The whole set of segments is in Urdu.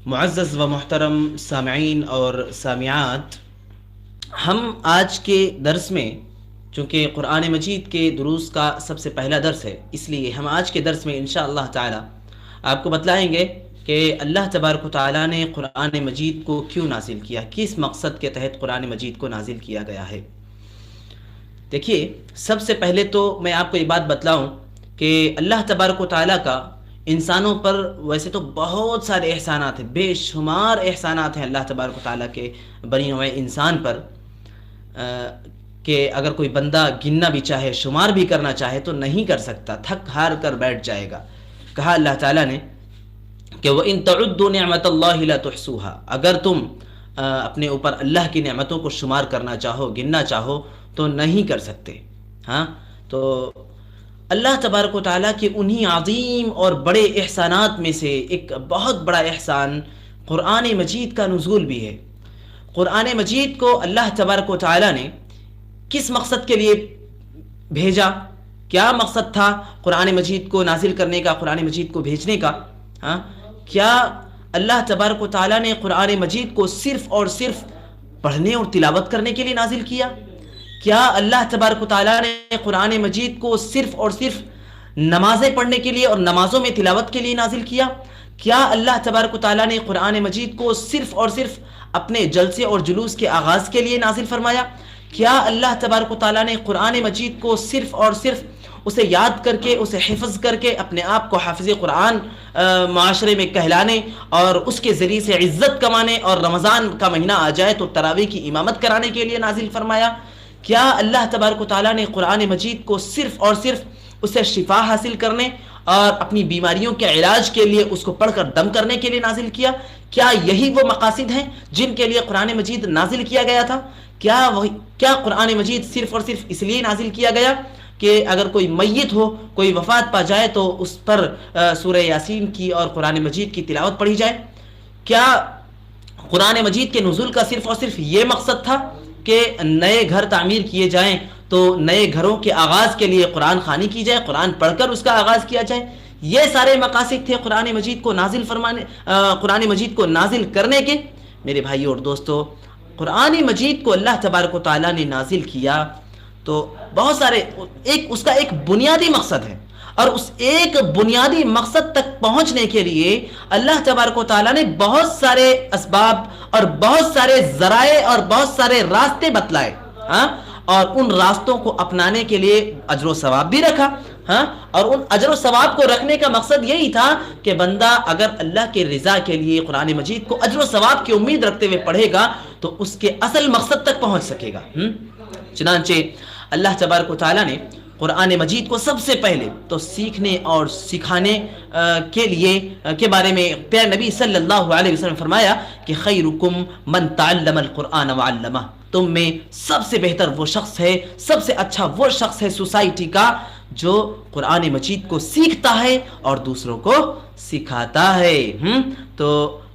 معزز و محترم سامعین اور سامعات، ہم آج کے درس میں، چونکہ قرآن مجید کے دروس کا سب سے پہلا درس ہے، اس لیے ہم آج کے درس میں انشاءاللہ تعالی آپ کو بتلائیں گے کہ اللہ تبارک و تعالیٰ نے قرآن مجید کو کیوں نازل کیا، کس مقصد کے تحت قرآن مجید کو نازل کیا گیا ہے۔ دیکھیے، سب سے پہلے تو میں آپ کو یہ بات بتلاؤں کہ اللہ تبارک و تعالیٰ کا انسانوں پر ویسے تو بہت سارے احسانات ہیں، بے شمار احسانات ہیں اللہ تبارک و تعالیٰ کے بنی ہوئے انسان پر، کہ اگر کوئی بندہ گننا بھی چاہے، شمار بھی کرنا چاہے تو نہیں کر سکتا، تھک ہار کر بیٹھ جائے گا۔ کہا اللہ تعالیٰ نے کہ وَإِن تَعُدُّوا نِعْمَةَ اللَّهِ لَا تُحْصُوهَا، اگر تم اپنے اوپر اللہ کی نعمتوں کو شمار کرنا چاہو، گننا چاہو تو نہیں کر سکتے۔ ہاں، تو اللہ تبارک و تعالیٰ کے انہی عظیم اور بڑے احسانات میں سے ایک بہت بڑا احسان قرآن مجید کا نزول بھی ہے۔ قرآن مجید کو اللہ تبارک و تعالیٰ نے کس مقصد کے لیے بھیجا، کیا مقصد تھا قرآن مجید کو نازل کرنے کا، قرآن مجید کو بھیجنے کا؟ ہاں، کیا اللہ تبارک و تعالیٰ نے قرآن مجید کو صرف اور صرف پڑھنے اور تلاوت کرنے کے لیے نازل کیا؟ کیا اللہ تبارک و تعالیٰ نے قرآن مجید کو صرف اور صرف نمازیں پڑھنے کے لیے اور نمازوں میں تلاوت کے لیے نازل کیا؟ کیا اللہ تبارک و تعالیٰ نے قرآن مجید کو صرف اور صرف اپنے جلسے اور جلوس کے آغاز کے لیے نازل فرمایا؟ کیا اللہ تبارک و تعالیٰ نے قرآن مجید کو صرف اور صرف اسے یاد کر کے، اسے حفظ کر کے اپنے آپ کو حافظ قرآن معاشرے میں کہلانے اور اس کے ذریعے سے عزت کمانے اور رمضان کا مہینہ آ جائے تو تراویح کی امامت کرانے کے لیے نازل فرمایا؟ کیا اللہ تبارک و تعالیٰ نے قرآن مجید کو صرف اور صرف اسے شفا حاصل کرنے اور اپنی بیماریوں کے علاج کے لیے اس کو پڑھ کر دم کرنے کے لیے نازل کیا؟ کیا یہی وہ مقاصد ہیں جن کے لیے قرآن مجید نازل کیا گیا تھا؟ کیا قرآن مجید صرف اور صرف اس لیے نازل کیا گیا کہ اگر کوئی میت ہو، کوئی وفات پا جائے تو اس پر سورہ یاسین کی اور قرآن مجید کی تلاوت پڑھی جائے؟ کیا قرآن مجید کے نزول کا صرف اور صرف یہ مقصد تھا کہ نئے گھر تعمیر کیے جائیں تو نئے گھروں کے آغاز کے لیے قرآن خوانی کی جائے، قرآن پڑھ کر اس کا آغاز کیا جائے؟ یہ سارے مقاصد تھے قرآن مجید کو قرآن مجید کو نازل کرنے کے۔ میرے بھائیو اور دوستو، قرآن مجید کو اللہ تبارک و تعالیٰ نے نازل کیا تو بہت سارے اس کا ایک بنیادی مقصد ہے، اور اس ایک بنیادی مقصد تک پہنچنے کے لیے اللہ تبارک و تعالیٰ نے بہت سارے اسباب اور بہت سارے ذرائع اور بہت سارے راستے بتلائے، ہاں، اور ان راستوں کو اپنانے کے لیے اجر و ثواب بھی رکھا، ہاں، اور ان اجر و ثواب کو رکھنے کا مقصد یہی تھا کہ بندہ اگر اللہ کے رضا کے لیے قرآن مجید کو اجر و ثواب کی امید رکھتے ہوئے پڑھے گا تو اس کے اصل مقصد تک پہنچ سکے گا۔ چنانچہ اللہ تبارک و تعالیٰ نے قرآن مجید کو سب سے پہلے تو سیکھنے اور سکھانے کے بارے میں پیارے نبی صلی اللہ علیہ وسلم فرمایا کہ خیرکم من تعلم القرآن وعلمہ، تم میں سب سے بہتر وہ شخص ہے، سب سے اچھا وہ شخص ہے سوسائٹی کا جو قرآن مجید کو سیکھتا ہے اور دوسروں کو سکھاتا ہے۔ تو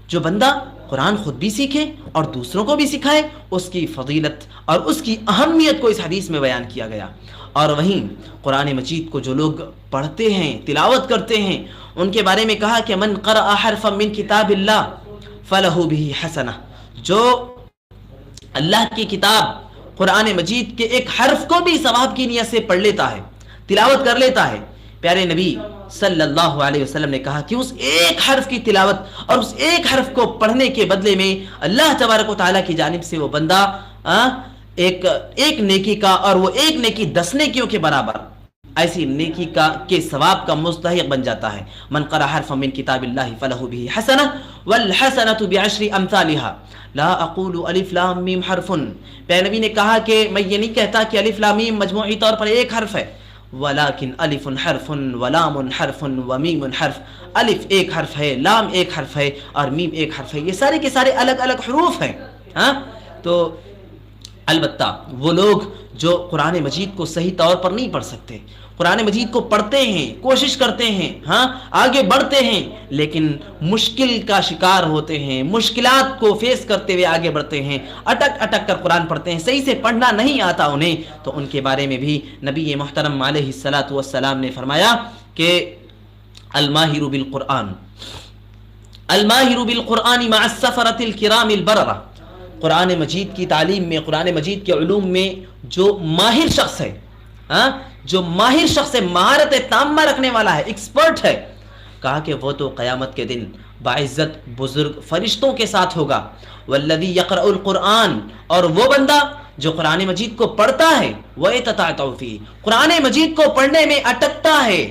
جو بندہ قرآن خود بھی سیکھے اور دوسروں کو بھی سکھائے، اس کی فضیلت اور اس کی اہمیت کو اس حدیث میں بیان کیا گیا۔ اور وہیں قرآن مجید کو جو لوگ پڑھتے ہیں، تلاوت کرتے ہیں، ان کے بارے میں کہا کہ من قرأ حرفا من کتاب اللہ فلہ بہ حسنہ، جو اللہ کی کتاب قرآن مجید کے ایک حرف کو بھی ثواب کی نیت سے پڑھ لیتا ہے، تلاوت کر لیتا ہے، پیارے نبی صلی اللہ علیہ وسلم نے کہا کہ اس ایک حرف کی تلاوت اور اس ایک حرف کو پڑھنے کے بدلے میں اللہ تبارک و تعالیٰ کی جانب سے وہ بندہ ایک نیکی کا، اور وہ ایک نیکی 10 نیکیوں کے برابر ایسی نیکی کے ثواب کا مستحق بن جاتا ہے۔ من قرأ حرفا من کتاب اللہ فلہ بہ حسنہ والحسنۃ بعشر امثالها لا اقول الف لام میم حرف، پیارے نبی نے کہا کہ میں یہ نہیں کہتا کہ الف لام میم مجموعی طور پر ایک حرف ہے، ولیکن الف حرف ولام حرف ومیم حرف، الف ایک حرف ہے، لام ایک حرف ہے اور میم ایک حرف ہے، یہ سارے کے سارے الگ الگ حروف ہیں۔ ہاں، تو البتہ وہ لوگ جو قرآن مجید کو صحیح طور پر نہیں پڑھ سکتے، قرآن مجید کو پڑھتے ہیں، کوشش کرتے ہیں، ہاں، آگے بڑھتے ہیں، لیکن مشکل کا شکار ہوتے ہیں، مشکلات کو فیس کرتے ہوئے آگے بڑھتے ہیں، اٹک اٹک کر قرآن پڑھتے ہیں، صحیح سے پڑھنا نہیں آتا انہیں، تو ان کے بارے میں بھی نبی محترم علیہ الصلاۃ والسلام نے فرمایا کہ الماہر بالقرآن الماہر بالقرآن مع السفرۃ الکرام البررہ، قرآن مجید کی تعلیم میں، قرآن مجید کے علوم میں جو ماہر شخص ہے، جو ماہر شخص ہے، مہارت تامہ رکھنے والا ہے، ایکسپرٹ ہے، کہا کہ وہ تو قیامت کے دن باعزت بزرگ فرشتوں کے ساتھ ہوگا. والذی یقرأ القرآن، اور وہ بندہ جو قرآن مجید کو پڑھتا ہے، وَيَتَتَعْتَعُ فِيهِ، قرآن مجید کو پڑھنے میں اٹکتا ہے،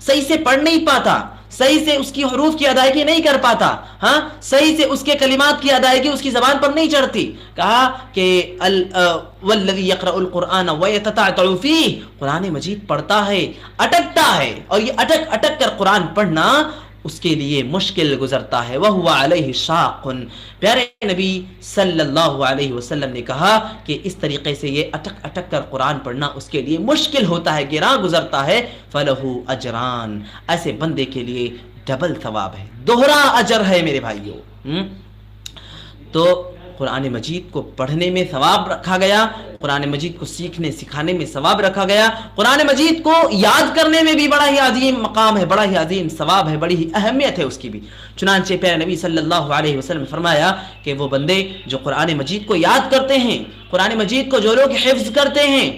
صحیح سے پڑھ نہیں پاتا، صحیح سے اس کی حروف کی ادائیگی نہیں کر پاتا، صحیح سے اس کے کلمات کی ادائیگی اس کی زبان پر نہیں چڑھتی. کہا کہ والذی یقرأ القرآن وَيَتَتَعْتَعُ فِيهِ، قرآن مجید پڑھتا ہے، اٹکتا ہے، اور یہ اٹک اٹک کر قرآن پڑھنا اس کے لیے مشکل گزرتا ہے. وَهُوَ عَلَيْهِ شَاقٌ، پیارے نبی صلی اللہ علیہ وسلم نے کہا کہ اس طریقے سے یہ اٹک اٹک کر قرآن پڑھنا اس کے لیے مشکل ہوتا ہے، گراں گزرتا ہے. فَلَهُ أَجْرَانِ، ایسے بندے کے لیے ڈبل ثواب ہے، دوہرا اجر ہے میرے بھائیوں. تو قرآن مجید کو پڑھنے میں ثواب رکھا گیا، قرآن مجید کو سیکھنے سکھانے میں ثواب رکھا گیا، قرآن مجید کو یاد کرنے میں بھی بڑا ہی عظیم مقام ہے، بڑا ہی عظیم ثواب ہے، بڑی ہی اہمیت ہے اس کی بھی. چنانچہ پیارے نبی صلی اللہ علیہ وسلم نے فرمایا کہ وہ بندے جو قرآن مجید کو یاد کرتے ہیں، قرآن مجید کو جو لوگ حفظ کرتے ہیں،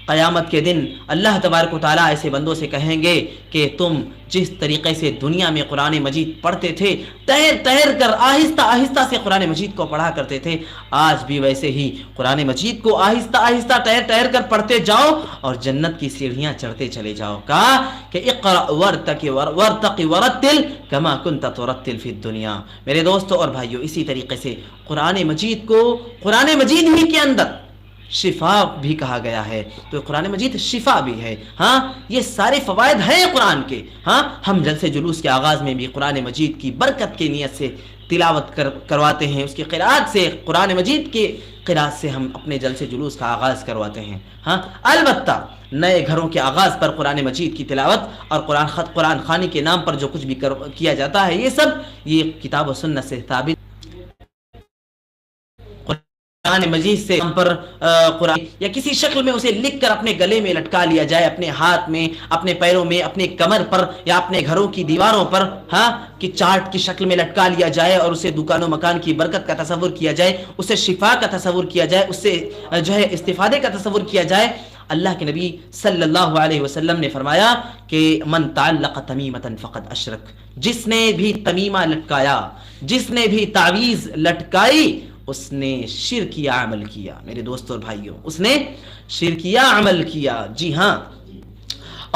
قیامت کے دن اللہ تبارک و تعالیٰ ایسے بندوں سے کہیں گے کہ تم جس طریقے سے دنیا میں قرآن مجید پڑھتے تھے، تہر تہر کر آہستہ آہستہ سے قرآن مجید کو پڑھا کرتے تھے، آج بھی ویسے ہی قرآن مجید کو آہستہ آہستہ تہر تہر کر پڑھتے جاؤ اور جنت کی سیڑھیاں چڑھتے چلے جاؤ. کہا کہ اقرأ وارتق ورتل کما کنت ترتل فی الدنیا. میرے دوستو اور بھائیو، اسی طریقے سے قرآن مجید کو قرآن مجید ہی کے اندر شفا بھی کہا گیا ہے، تو قرآن مجید شفا بھی ہے. یہ سارے فوائد ہیں قرآن کے. ہم جلسے جلوس کے آغاز میں بھی قرآن مجید کی برکت کی نیت سے تلاوت کرواتے ہیں، اس کی قرأت سے، قرآن مجید کی قرأت سے ہم اپنے جلسے جلوس کا آغاز کرواتے ہیں. البتہ نئے گھروں کے آغاز پر قرآن مجید کی تلاوت اور قرآن خوانی کے نام پر جو کچھ بھی کیا جاتا ہے، یہ کتاب و سنت سے ثابت. قرآن مجید سے ہم پر قرآن یا کسی شکل میں اسے لکھ کر اپنے گلے میں لٹکا لیا جائے، اپنے ہاتھ میں، اپنے پیروں میں، اپنے کمر پر یا اپنے گھروں کی دیواروں پر کہ چارٹ کی شکل میں لٹکا لیا جائے اور اسے دکان و مکان کی برکت کا تصور کیا جائے، اسے شفا کا تصور کیا جائے، اس سے جو ہے استفادے کا تصور کیا جائے. اللہ کے نبی صلی اللہ علیہ وسلم نے فرمایا کہ من تعلق تمیمۃ فقد اشرک، جس نے بھی تمیمہ لٹکایا، جس نے بھی تعویذ لٹکائی، اس نے شرکیہ عمل کیا. میرے دوستوں اور بھائیوں، اس نے شرکیہ عمل کیا. جی ہاں.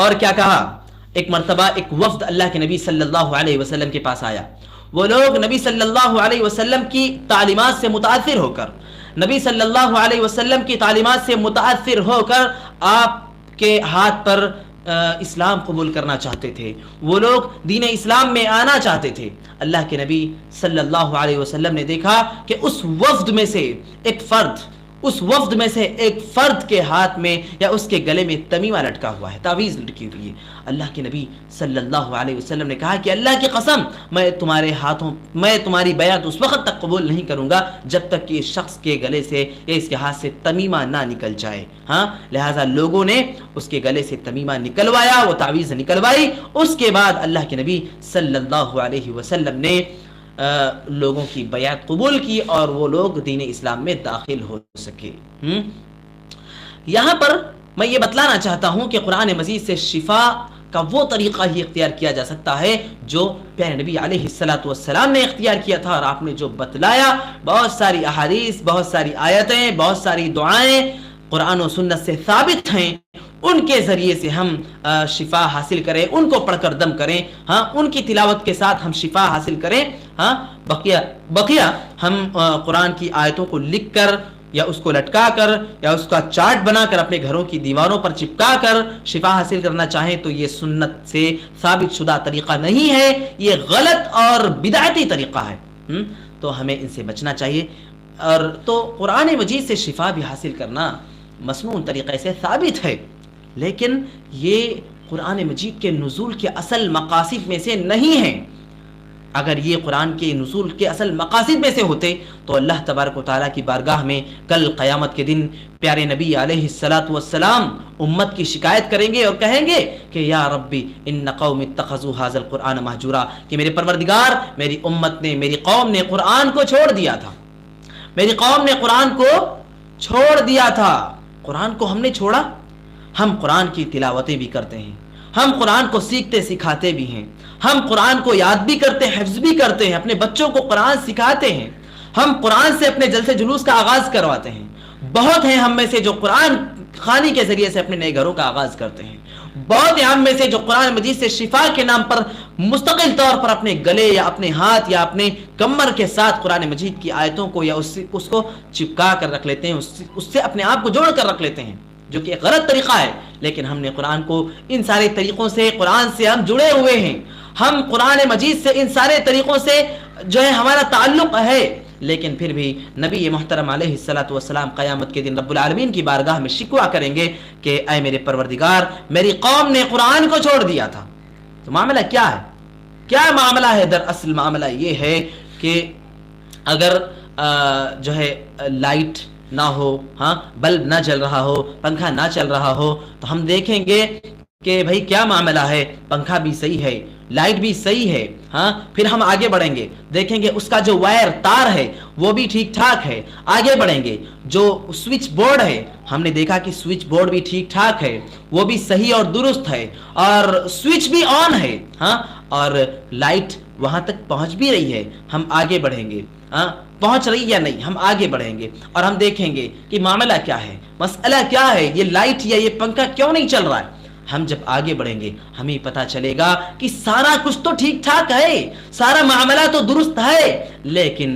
اور کیا کہا؟ ایک مرتبہ ایک وفد اللہ کے نبی صلی اللہ علیہ وسلم کے پاس آیا. وہ لوگ نبی صلی اللہ علیہ وسلم کی تعلیمات سے متاثر ہو کر، نبی صلی اللہ علیہ وسلم کی تعلیمات سے متاثر ہو کر آپ کے ہاتھ پر اسلام قبول کرنا چاہتے تھے. وہ لوگ دین اسلام میں آنا چاہتے تھے. اللہ کے نبی صلی اللہ علیہ وسلم نے دیکھا کہ اس وفد میں سے ایک فرد کے ہاتھ میں یا اس کے گلے میں تمیمہ لٹکا ہوا ہے، تعویذ لٹکی ہوئی ہے. اللہ کے نبی صلی اللہ علیہ وسلم نے کہا کہ اللہ کی قسم، میں تمہاری بیعت اس وقت تک قبول نہیں کروں گا جب تک کہ اس شخص کے گلے سے یا اس کے ہاتھ سے تمیمہ نہ نکل جائے. لہذا لوگوں نے اس کے گلے سے تمیمہ نکلوایا، وہ تعویذ نکلوائی. اس کے بعد اللہ کے نبی صلی اللہ علیہ وسلم نے لوگوں کی بیعت قبول کی اور وہ لوگ دین اسلام میں داخل ہو سکے. یہاں پر میں یہ بتلانا چاہتا ہوں کہ قرآن مجید سے شفا کا وہ طریقہ ہی اختیار کیا جا سکتا ہے جو پیارے نبی علیہ الصلوۃ والسلام نے اختیار کیا تھا، اور آپ نے جو بتلایا. بہت ساری احادیث، بہت ساری آیتیں، بہت ساری دعائیں قرآن و سنت سے ثابت ہیں. ان کے ذریعے سے ہم شفا حاصل کریں، ان کو پڑھ کر دم کریں، ان کی تلاوت کے ساتھ ہم شفا حاصل کریں. بقیہ ہم قرآن کی آیتوں کو لکھ کر یا اس کو لٹکا کر یا اس کا چارٹ بنا کر اپنے گھروں کی دیواروں پر چپکا کر شفا حاصل کرنا چاہیں تو یہ سنت سے ثابت شدہ طریقہ نہیں ہے، یہ غلط اور بدعتی طریقہ ہے. تو ہمیں ان سے بچنا چاہیے. اور تو قرآن مجید سے شفا بھی حاصل کرنا مسنون طریقے سے ثابت ہے، لیکن یہ قرآن مجید کے نزول کے اصل مقاصد میں سے نہیں ہے. اگر یہ قرآن کے نزول کے اصل مقاصد میں سے ہوتے تو اللہ تبارک و تعالیٰ کی بارگاہ میں کل قیامت کے دن پیارے نبی علیہ الصلاۃ والسلام امت کی شکایت کریں گے اور کہیں گے کہ یا ربی ان قوم اتخذوا ھذا القرآن مہجورا، کہ میرے پروردگار میری امت نے، میری قوم نے قرآن کو چھوڑ دیا تھا، میری قوم نے قرآن کو چھوڑ دیا تھا۔ قرآن کو ہم نے چھوڑا؟ ہم قرآن کی تلاوتیں بھی کرتے ہیں، ہم قرآن کو سیکھتے سکھاتے بھی ہیں، ہم قرآن کو یاد بھی کرتے ہیں، حفظ بھی کرتے ہیں، اپنے بچوں کو قرآن سکھاتے ہیں، ہم قرآن سے اپنے جلسے جلوس کا آغاز کرواتے ہیں۔ بہت ہیں ہم میں سے جو قرآن خوانی کے ذریعے سے اپنے نئے گھروں کا آغاز کرتے ہیں، بہت ہیں ہم میں سے جو قرآن مجید سے شفا کے نام پر مستقل طور پر اپنے گلے یا اپنے ہاتھ یا اپنے کمر کے ساتھ قرآن مجید کی آیتوں کو یا اس کو چپکا کر رکھ لیتے ہیں، اس سے اپنے آپ کو جوڑ کر رکھ لیتے ہیں، جو کہ ایک غلط طریقہ ہے۔ لیکن ہم نے قرآن کو ان سارے طریقوں سے، قرآن سے ہم جڑے ہوئے ہیں، ہم قرآن مجید سے ان سارے طریقوں سے جو ہے ہمارا تعلق ہے، لیکن پھر بھی نبی محترم علیہ الصلاۃ والسلام قیامت کے دن رب العالمین کی بارگاہ میں شکوہ کریں گے کہ اے میرے پروردگار میری قوم نے قرآن کو چھوڑ دیا تھا۔ تو معاملہ کیا ہے؟ کیا معاملہ ہے؟ دراصل معاملہ یہ ہے کہ اگر جو ہے لائٹ نہ ہو، ہاں بلب نہ جل رہا ہو، پنکھا نہ چل رہا ہو، تو ہم دیکھیں گے کہ بھائی کیا معاملہ ہے، پنکھا بھی صحیح ہے، لائٹ بھی صحیح ہے، ہاں پھر ہم آگے بڑھیں گے، دیکھیں گے اس کا جو وائر تار ہے وہ بھی ٹھیک ٹھاک ہے، آگے بڑھیں گے، جو سوئچ بورڈ ہے ہم نے دیکھا کہ سوئچ بورڈ بھی ٹھیک ٹھاک ہے، وہ بھی صحیح اور درست ہے، اور سوئچ بھی آن ہے، ہاں اور لائٹ وہاں تک پہنچ بھی رہی ہے، ہم آگے بڑھیں گے، ہاں پہنچ رہی یا نہیں، ہم آگے بڑھیں گے اور ہم دیکھیں گے کہ معاملہ کیا ہے، مسئلہ کیا ہے، یہ لائٹ یا یہ پنکھا کیوں نہیں چل رہا ہے۔ ہم جب آگے بڑھیں گے ہمیں پتہ چلے گا کہ سارا کچھ تو ٹھیک ٹھاک ہے، سارا معاملہ تو درست ہے، لیکن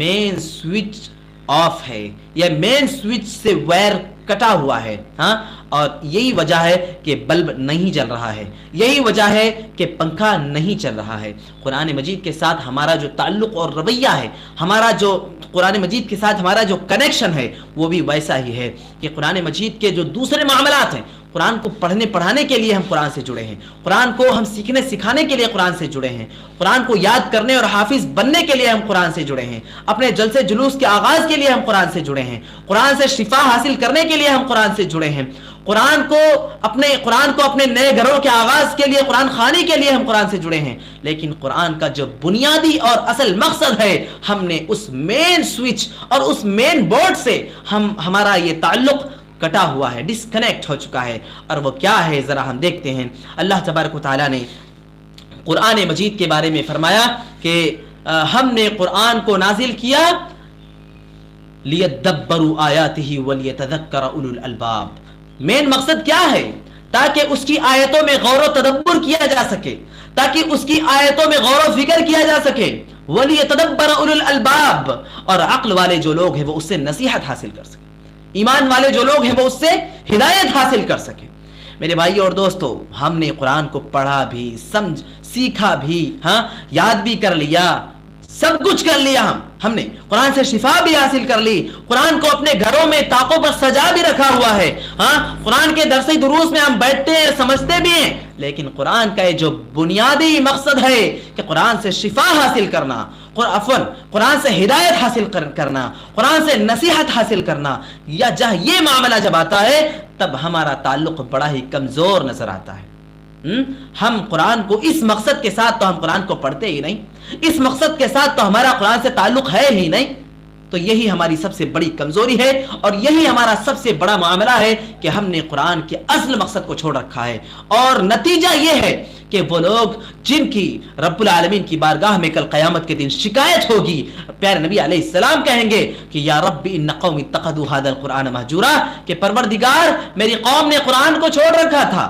مین سوئچ آف ہے یا مین سوئچ سے وائر کٹا ہوا ہے، ہاں اور یہی وجہ ہے کہ بلب نہیں جل رہا ہے، یہی وجہ ہے کہ پنکھا نہیں چل رہا ہے۔ قرآن مجید کے ساتھ ہمارا جو تعلق اور رویہ ہے، ہمارا جو قرآن مجید کے ساتھ ہمارا جو کنیکشن ہے وہ بھی ویسا ہی ہے کہ قرآن مجید کے جو دوسرے معاملات ہیں، قرآن کو پڑھنے پڑھانے کے لیے ہم قرآن سے جڑے ہیں، قرآن کو ہم سیکھنے سکھانے کے لیے قرآن سے جڑے ہیں، قرآن کو یاد کرنے اور حافظ بننے کے لیے ہم قرآن سے جڑے ہیں، اپنے جلسے جلوس کے آغاز کے لیے ہم قرآن سے جڑے ہیں، قرآن سے شفا حاصل کرنے کے لیے ہم قرآن سے جڑے ہیں، قرآن کو اپنے نئے گھروں کے آغاز کے لیے، قرآن خوانی کے لیے ہم قرآن سے جڑے ہیں۔ لیکن قرآن کا جو بنیادی اور اصل مقصد ہے، ہم نے اس مین سوئچ اور اس مین بورڈ سے ہمارا یہ تعلق کٹا ہوا ہے، ڈسکنیکٹ ہو چکا ہے، اور وہ کیا ہے ذرا ہم دیکھتے ہیں۔ اللہ تبارک و تعالیٰ نے قرآن مجید کے بارے میں فرمایا کہ ہم نے قرآن کو نازل کیا لیدبروا آیاتہ ولیتذکر اولو الالباب۔ مین مقصد کیا ہے؟ تاکہ اس کی آیتوں میں غور و تدبر کیا جا سکے، تاکہ اس کی آیتوں میں غور و فکر کیا جا سکے، ولیتدبر اولو الالباب، اور عقل والے جو لوگ ہیں وہ اس سے نصیحت حاصل کر سکیں، ایمان والے جو لوگ ہیں وہ اس سے ہدایت حاصل کر سکیں۔ میرے بھائی اور دوستو، ہم نے قرآن کو پڑھا بھی، سیکھا بھی، ہاں یاد بھی کر لیا، سب کچھ کر لیا، ہم نے قرآن سے شفا بھی حاصل کر لی، قرآن کو اپنے گھروں میں طاقوں پر سجا بھی رکھا ہوا ہے، ہاں قرآن کے درس دروس میں ہم بیٹھتے ہیں، سمجھتے بھی ہیں، لیکن قرآن کا جو بنیادی مقصد ہے کہ قرآن سے شفا حاصل کرنا، قرآن سے ہدایت حاصل کرنا، قرآن سے نصیحت حاصل کرنا، یا یہ معاملہ جب آتا ہے تب ہمارا تعلق بڑا ہی کمزور نظر آتا ہے۔ ہم قرآن کو اس مقصد کے ساتھ تو ہم قرآن کو پڑھتے ہی نہیں، اس مقصد کے ساتھ تو ہمارا قرآن سے تعلق ہے ہی نہیں، تو یہی ہماری سب سے بڑی کمزوری ہے، اور یہی ہمارا سب سے بڑا معاملہ ہے کہ ہم نے قرآن کے اصل مقصد کو چھوڑ رکھا ہے، اور نتیجہ یہ ہے کہ وہ لوگ جن کی رب العالمین کی بارگاہ میں کل قیامت کے دن شکایت ہوگی، پیارے نبی علیہ السلام کہیں گے کہ یا رب ان قوم اتخذوا ھذا القرآن مہجورا، کہ پروردگار میری قوم نے قرآن کو چھوڑ رکھا تھا۔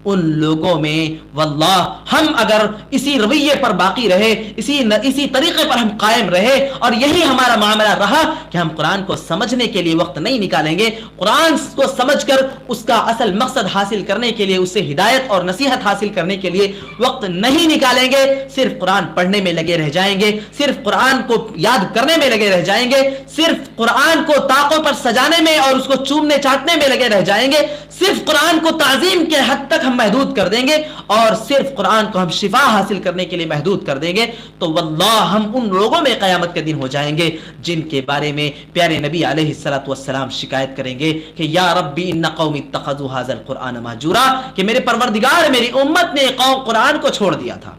ان لوگوں میں واللہ ہم اگر اسی رویے پر باقی رہے، اسی طریقے پر ہم قائم رہے، اور یہی ہمارا معاملہ رہا کہ ہم قرآن کو سمجھنے کے لیے وقت نہیں نکالیں گے، قرآن کو سمجھ کر اس کا اصل مقصد حاصل کرنے کے لیے، اس سے ہدایت اور نصیحت حاصل کرنے کے لیے وقت نہیں نکالیں گے، صرف قرآن پڑھنے میں لگے رہ جائیں گے، صرف قرآن کو یاد کرنے میں لگے رہ جائیں گے، صرف قرآن کو طاقوں پر سجانے میں اور اس کو چومنے چاٹنے میں لگے رہ جائیں گے، صرف قرآن کو تعظیم کے حد تک ہم محدود کر دیں گے اور صرف قرآن کو ہم شفا حاصل کرنے کے لیے محدود کر دیں گے تو واللہ ہم ان لوگوں میں قیامت کے دن ہو جائیں گے جن کے بارے میں پیارے نبی علیہ الصلوۃ والسلام شکایت کریں گے کہ یا ربی ان قوم اتخذوا هذا القرآن مہجورا، کہ میرے پروردگار میری امت نے قوم قرآن کو چھوڑ دیا تھا۔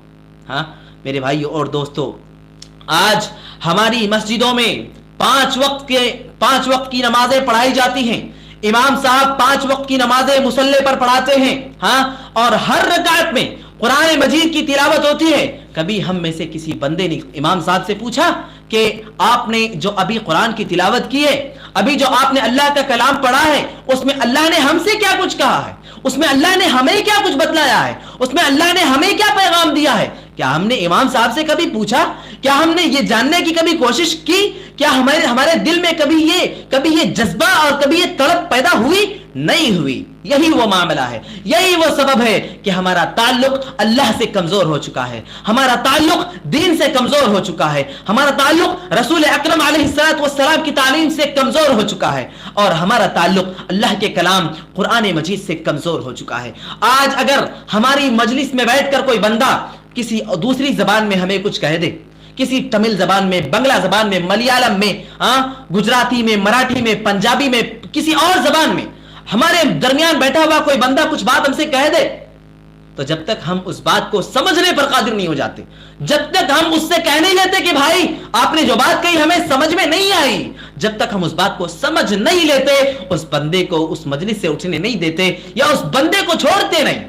ہاں میرے بھائیو اور دوستو، آج ہماری مسجدوں میں 5 وقت کی نمازیں پڑھائی جاتی ہیں، امام صاحب 5 وقت کی نمازیں مصلی پر پڑھاتے ہیں، ہاں، اور ہر رکعت میں قرآن مجید کی تلاوت ہوتی ہے۔ کبھی ہم میں سے کسی بندے نے امام صاحب سے پوچھا کہ آپ نے جو ابھی قرآن کی تلاوت کی ہے، ابھی جو آپ نے اللہ کا کلام پڑھا ہے، اس میں اللہ نے ہم سے کیا کچھ کہا ہے؟ اس میں اللہ نے ہمیں کیا کچھ بتلایا ہے؟ اس میں اللہ نے ہمیں کیا پیغام دیا ہے؟ کیا ہم نے امام صاحب سے کبھی پوچھا؟ کیا ہم نے یہ جاننے کی کبھی کوشش کی؟ کیا ہمارے دل میں کبھی یہ جذبہ اور کبھی یہ تڑپ پیدا ہوئی؟ نہیں ہوئی۔ یہی وہ معاملہ ہے، یہی وہ سبب ہے کہ ہمارا تعلق اللہ سے کمزور ہو چکا ہے، ہمارا تعلق دین سے کمزور ہو چکا ہے، ہمارا تعلق رسول اکرم علیہ الصلوۃ والسلام کی تعلیم سے کمزور ہو چکا ہے، اور ہمارا تعلق اللہ کے کلام قرآن مجید سے کمزور ہو چکا ہے۔ آج اگر ہماری مجلس میں بیٹھ کر کوئی بندہ کسی دوسری زبان میں ہمیں کچھ کہہ دے، کسی تمل زبان میں، بنگلہ زبان میں، ملیالم میں، گجراتی میں، مراٹھی میں، پنجابی میں، کسی اور زبان میں ہمارے درمیان بیٹھا ہوا کوئی بندہ کچھ بات ہم سے کہہ دے، تو جب تک ہم اس بات کو سمجھنے پر قادر نہیں ہو جاتے، جب تک ہم اس سے کہہ نہیں لیتے کہ بھائی آپ نے جو بات کہی ہمیں سمجھ میں نہیں آئی، جب تک ہم اس بات کو سمجھ نہیں لیتے، اس بندے کو اس مجلس سے اٹھنے نہیں دیتے یا اس بندے کو چھوڑتے نہیں۔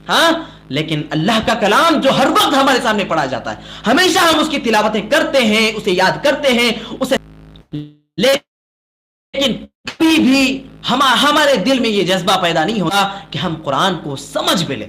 ہاں، لیکن اللہ کا کلام جو ہر وقت ہمارے سامنے پڑھا جاتا ہے، ہمیشہ ہم اس کی تلاوتیں کرتے ہیں، اسے یاد کرتے ہیں، اسے، لیکن کبھی بھی ہمارے دل میں یہ جذبہ پیدا نہیں ہوتا کہ ہم قرآن کو سمجھ بھی لیں،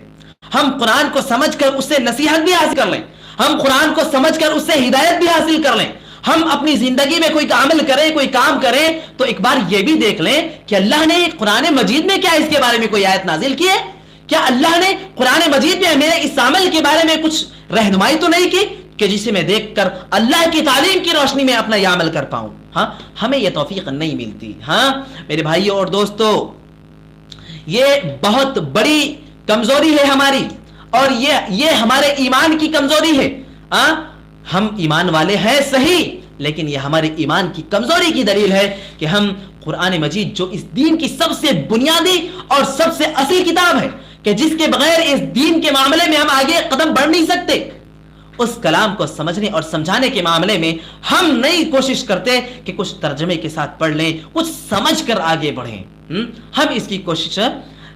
ہم قرآن کو سمجھ کر اس سے نصیحت بھی حاصل کر لیں، ہم قرآن کو سمجھ کر اس سے ہدایت بھی حاصل کر لیں، ہم اپنی زندگی میں کوئی عمل کریں، کوئی کام کریں تو ایک بار یہ بھی دیکھ لیں کہ اللہ نے قرآن مجید میں کیا اس کے بارے میں کوئی آیت نازل کی ہے؟ کیا اللہ نے قرآن مجید میں میرے اس عمل کے بارے میں کچھ رہنمائی تو نہیں کی کہ جسے میں دیکھ کر اللہ کی تعلیم کی روشنی میں اپنا یہ عمل کر پاؤں؟ ہاں، ہمیں یہ توفیق نہیں ملتی۔ ہاں میرے بھائیوں اور دوستو، یہ بہت بڑی کمزوری ہے ہماری، اور یہ ہمارے ایمان کی کمزوری ہے۔ ہم ایمان والے ہیں صحیح، لیکن یہ ہمارے ایمان کی کمزوری کی دلیل ہے کہ ہم قرآن مجید جو اس دین کی سب سے بنیادی اور سب سے اصل کتاب ہے، کہ جس کے بغیر اس دین کے معاملے میں ہم آگے قدم بڑھ نہیں سکتے، اس کلام کو سمجھنے اور سمجھانے کے معاملے میں ہم نئی کوشش کرتے کہ کچھ ترجمے کے ساتھ پڑھ لیں، کچھ سمجھ کر آگے بڑھیں۔ ہم اس کی کوشش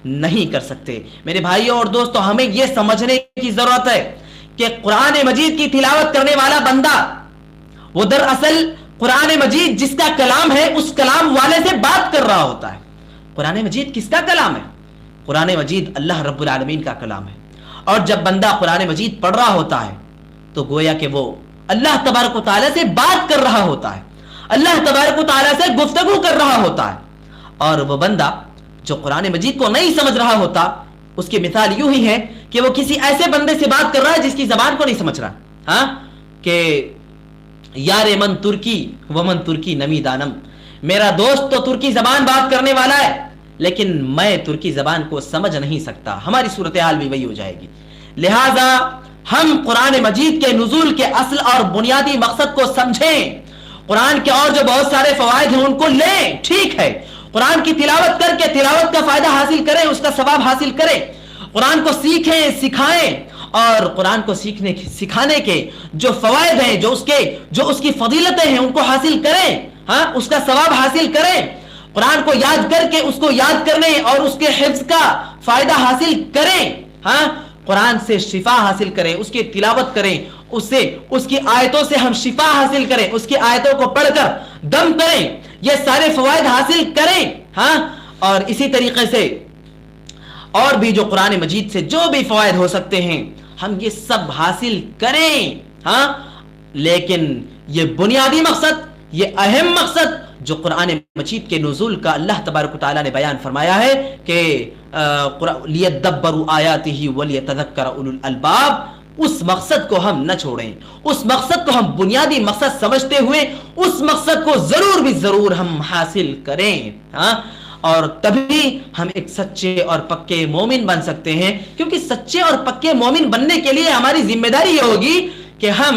نہیں کر سکتے۔ میرے بھائیوں اور دوستو، ہمیں یہ سمجھنے کی ضرورت ہے کہ قرآن مجید کی تلاوت کرنے والا بندہ وہ دراصل قرآن مجید جس کا کلام ہے اس کلام والے سے بات کر رہا ہوتا ہے۔ قرآن مجید کس کا کلام ہے؟ قرآن مجید اللہ رب العالمین کا کلام ہے، اور جب بندہ قرآن مجید پڑھ رہا ہوتا ہے تو گویا کہ وہ اللہ تبارک و تعالیٰ سے بات کر رہا ہوتا ہے، اللہ تبارک و تعالیٰ سے گفتگو کر رہا ہوتا ہے۔ اور وہ بندہ جو قرآن مجید کو نہیں سمجھ رہا ہوتا، اس کی مثال یوں ہی ہے کہ وہ کسی ایسے بندے سے بات کر رہا ہے جس کی زبان کو نہیں سمجھ رہا۔ ہاں، کہ یار من ترکی ومن ترکی نمی دانم، میرا دوست تو ترکی زبان بات کرنے والا ہے لیکن میں ترکی زبان کو سمجھ نہیں سکتا۔ ہماری صورتحال بھی وہی ہو جائے گی۔ لہذا ہم قرآن مجید کے نزول کے اصل اور بنیادی مقصد کو سمجھیں، قرآن کے اور جو بہت سارے فوائد ہیں ان کو لیں، ٹھیک ہے، قرآن کی تلاوت کر کے تلاوت کا فائدہ حاصل کریں، اس کا ثواب حاصل کریں، قرآن کو سیکھیں، سکھائیں، اور قرآن کو سکھانے کے جو فوائد ہیں، جو اس کی فضیلتیں ہیں ان کو حاصل کریں، ہاں، اس کا ثواب حاصل کریں، قرآن کو یاد کر کے اس کو یاد کرنے اور اس کے حفظ کا فائدہ حاصل کریں، ہاں، قرآن سے شفا حاصل کریں، اس کی تلاوت کریں، اس کی آیتوں سے ہم شفا حاصل کریں، اس کی آیتوں کو پڑھ کر دم کریں، یہ سارے فوائد حاصل کریں۔ ہاں، اور اسی طریقے سے اور بھی جو قرآن مجید سے جو بھی فوائد ہو سکتے ہیں ہم یہ سب حاصل کریں۔ ہاں، لیکن یہ بنیادی مقصد، یہ اہم مقصد جو قرآن مجید کے نزول کا اللہ تبارک و تعالیٰ نے بیان فرمایا ہے کہ لیدبروا آیاتہ ولیتذکر اولو الالباب، اس مقصد کو ہم نہ چھوڑیں، اس مقصد کو ہم بنیادی مقصد سمجھتے ہوئے اس مقصد کو ضرور بھی ضرور ہم حاصل کریں۔ ہاں، اور تبھی ہم ایک سچے اور پکے مومن بن سکتے ہیں، کیونکہ سچے اور پکے مومن بننے کے لیے ہماری ذمہ داری یہ ہوگی کہ ہم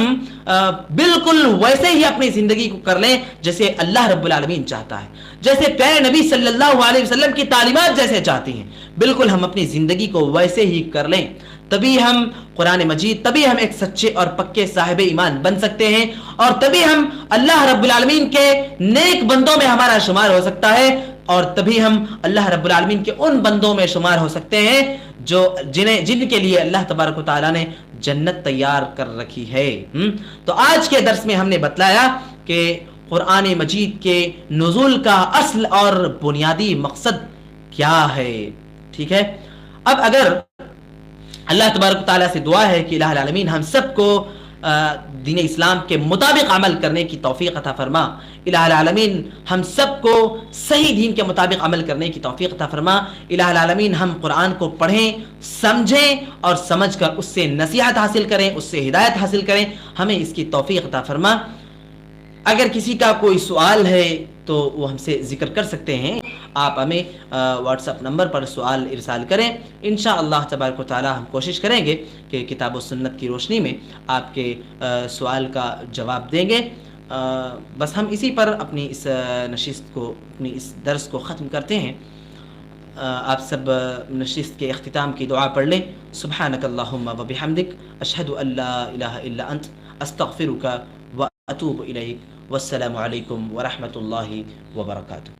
بالکل ویسے ہی اپنی زندگی کو کر لیں جیسے اللہ رب العالمین چاہتا ہے، جیسے پیارے نبی صلی اللہ علیہ وسلم کی تعلیمات جیسے چاہتی ہیں، بالکل ہم اپنی زندگی کو ویسے ہی کر لیں، تبھی ہم قرآن مجید، تبھی ہم ایک سچے اور پکے صاحب ایمان بن سکتے ہیں، اور تبھی ہم اللہ رب العالمین کے نیک بندوں میں ہمارا شمار ہو سکتا ہے، اور تبھی ہم اللہ رب العالمین کے ان بندوں میں شمار ہو سکتے ہیں جو جن کے لیے اللہ تبارک و تعالیٰ نے جنت تیار کر رکھی ہے۔ تو آج کے درس میں ہم نے بتلایا کہ قرآن مجید کے نزول کا اصل اور بنیادی مقصد کیا ہے، ٹھیک ہے۔ اب اگر اللہ تبارک و تعالیٰ سے دعا ہے کہ الہ العالمین ہم سب کو دین اسلام کے مطابق عمل کرنے کی توفیق عطا فرما، الہ العالمین ہم سب کو صحیح دین کے مطابق عمل کرنے کی توفیق عطا فرما، الہ العالمین ہم قرآن کو پڑھیں، سمجھیں اور سمجھ کر اس سے نصیحت حاصل کریں، اس سے ہدایت حاصل کریں، ہمیں اس کی توفیق عطا فرما۔ اگر کسی کا کوئی سوال ہے تو وہ ہم سے ذکر کر سکتے ہیں، آپ ہمیں واٹس ایپ نمبر پر سوال ارسال کریں، انشاءاللہ تبارک و تعالی ہم کوشش کریں گے کہ کتاب و سنت کی روشنی میں آپ کے سوال کا جواب دیں گے۔ بس ہم اسی پر اپنی اس نشست کو، اپنی اس درس کو ختم کرتے ہیں۔ آپ سب نشست کے اختتام کی دعا پڑھ لیں۔ سبحانک اللہم و بحمدک، اشہد ان لا الہ الا انت، استغفرک و اتوب الیک، والسلام علیکم ورحمۃ اللہ وبرکاتہ۔